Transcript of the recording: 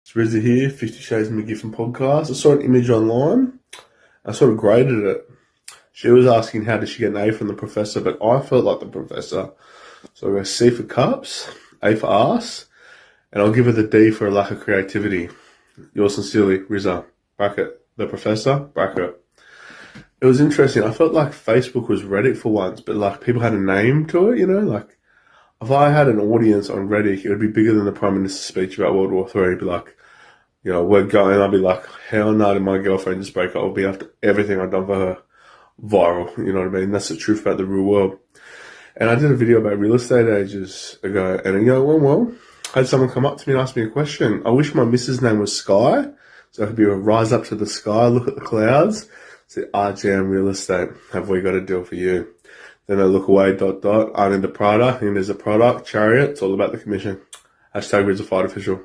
It's Rizza here, 50 Shades of McGiffin podcast. I saw an image online. I sort of graded it. She was asking how did she get an A from the professor, but I felt like the professor. So I go C for cups, A for ass, and I'll give her the D for a lack of creativity. Yours sincerely, Rizza. Bracket. The professor, bracket. It was interesting. I felt like Facebook was Reddit for once, but like people had a name to it, you know? Like if I had an audience on Reddit, it would be bigger than the Prime Minister's speech about World War III. It'd be like, we're going. I'll be like, hell no, did my girlfriend just break up? I'll be after everything I've done for her viral. You know what I mean? That's the truth about the real world. And I did a video about real estate ages ago, and well, I had someone come up to me and ask me a question. I wish my missus' name was Sky, so I could be a rise up to the sky, look at the clouds, say, RJM Real Estate, have we got a deal for you? Then I look away, ... I'm in the Prada, and there's a product, Chariot, it's all about the commission. Hashtag Rizza Fight Official.